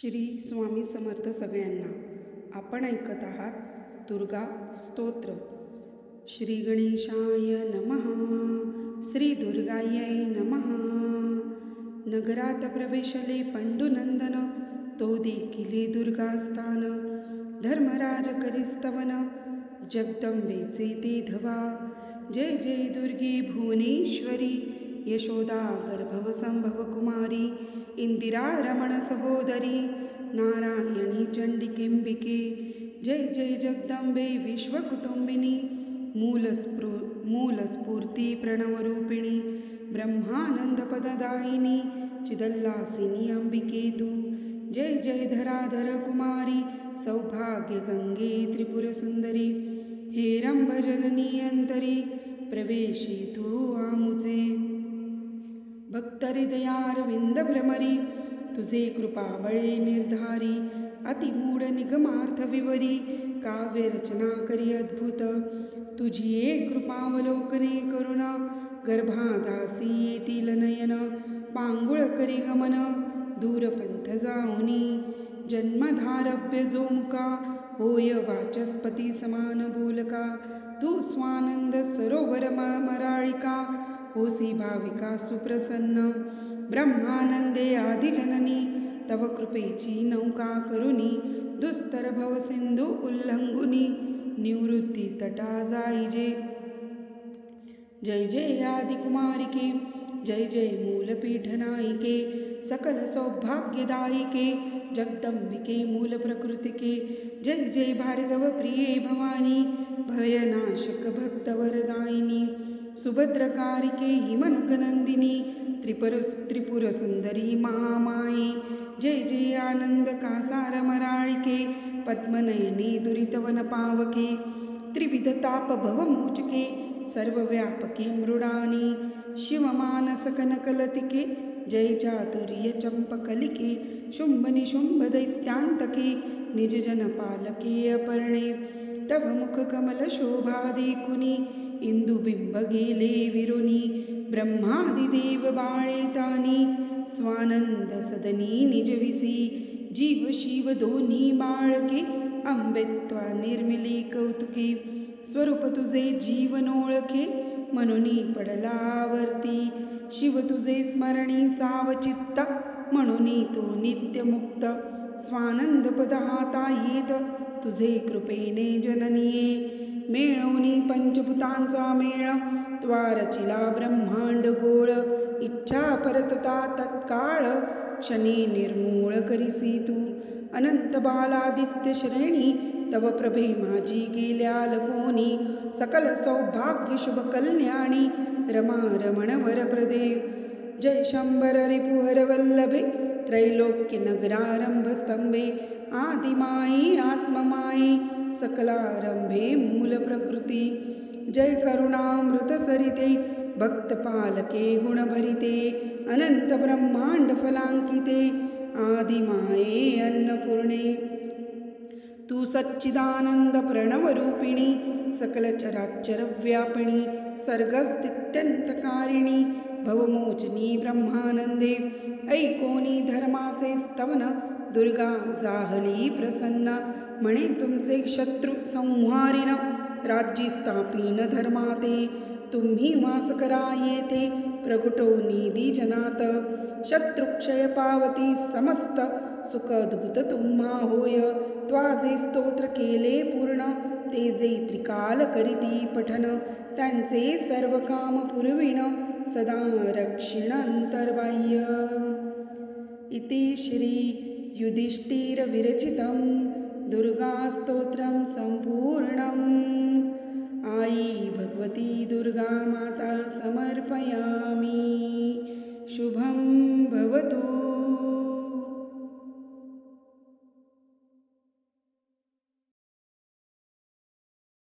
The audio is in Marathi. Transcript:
श्री स्वामी समर्थ सगळ्यांना. आपण ऐकत आहात दुर्गा स्तोत्र. श्री गणेशाय नमः. श्री दुर्गायै नमः. नगरात प्रवेशले पंडुनंदन, तो देखिले दुर्गास्थान. धर्मराज करिस्तवन, जगदंबेचे ते धवा. जय जय दुर्गे भुवनेश्वरी, यशोदा गर्भव संभव कुमारी. इंदिरा रमण सहोदरी, नारायणी चंडिकेंबिके. जय जय जगदंबे विश्वकुटुंबिनी, मूलस्फूर्ती प्रणवरूपिणी. ब्रह्मानंद पददायिनी, चिदल्लासिनी अंबिके तू. जय जय धराधर कुमारी, सौभाग्य गंगे त्रिपुरसुंदरी. हेरंब जननी अंतरी, प्रवेशी तू आमुचे. भक्त हृदयारविंद भ्रमरी, तुझे कृपाबळे निर्धारी. अतिमूढ निगमार्थ विवरी, काव्य रचना करी अद्भुत. तुझी कृपावलोकने करुणा, गर्भादासी येतील नयन. पांगुळ करी गमन, दूरपंथ जाऊनी. जन्मधारभ्य जो मुका, होय वाचस्पती समान बोलका. तू स्वानंद सरोवर मराळिका, होसी भाविका सुप्रसन्न. ब्रह्मानंदे आदिजननी, तव कृपेची नौका करुनी. दुस्तर भव सिंधू उल्लंघुनी, निवृत्ती तटा जाईजे. जय जय आदिकुमारिके, जय जय मूलपीठनायिके. सकल सौभाग्यदायिके, जगदंबिके मूलप्रकृतिके. जय जय भार्गव प्रिये भवानी, भयनाशक भक्तवरदायिनी. सुभद्रकारिके हिमनकनंदिनी, त्रिपुरसुंदरी महामाये. जय जय आनंद कासार मराळिके, पद्मनयने दुरितवन पावके. त्रिविध ताप भवमोचके, सर्वव्यापके मृडानी. शिवमानस कनकलतिके, जय चातुर्य चंपकलिके. शुंभ निशुंभ दैत्यांतके, निजजन पालके अपर्णे. तव मुख कमल शोभा देखुनी, इंदुबिंब गेले विरुनी. ब्रह्मादिदेव बाळेतानी, स्वानंद सदनी निजविसी. जीव शिव दोन्ही बाळके, अंबेत्वा निर्मिली कौतुके. स्वरूप तुझे जीवनोळखे, म्हणूनी पडलावरती. शिव तुझे स्मरणी सावचित्त, म्हणूनी तो नित्यमुक्त. स्वानंद पद हाता येत, तुझे कृपेने जननिये. मेळवणी पंचभूतांचा मेळ, त्वारचिला ब्रह्मांड गोळ. इच्छा परतता तत्काळ, क्षणी निर्मूळ करिसी तू. अनंत बालादित्य श्रेणी, तव प्रभे माझी गेल्या लपोनी. सकल सौभाग्य शुभ कल्याणी, रमा रमण वरप्रदे. जय शंभर रिपुहर वल्लभे, त्रैलोक्य नगरारंभ स्तंभे. आदिमाये आत्ममाये, सकलारंभे मूल प्रकृती. जय करुणामृत सरिते, भक्तपालके गुणभरिते. अनंत ब्रह्मांड फलांकिते, आदिमाये अन्नपूर्णे. तू सच्चिदानंद प्रणवरूपिणी, सकल चराचर व्यापिणी. सर्गस्थित्यंतकारिणी, भवमोचनी ब्रह्मानंदे. ऐकोनी धर्माचे स्तवन, दुर्गा जाहली प्रसन्न. म्हणे तुमचे शत्रु संहारिन, राज्य स्थापीन धर्माते. तुम्ही वास करा येथे, प्रगटो निधी जनात. शत्रुक्षय पावती समस्त, सुख अद्भुत तुम्हा होय. त्वाजे स्तोत्र केले पूर्ण, ते जे त्रिकाल करीती पठन. त्यांचे सर्व काम पुरविण, सदा रक्षिण अंतर्बाह्य. इति श्री युधिष्ठिर विरचितं दुर्गास्तोत्रं संपूर्णम्. आई भगवती दुर्गा माता समर्पयामि. शुभम.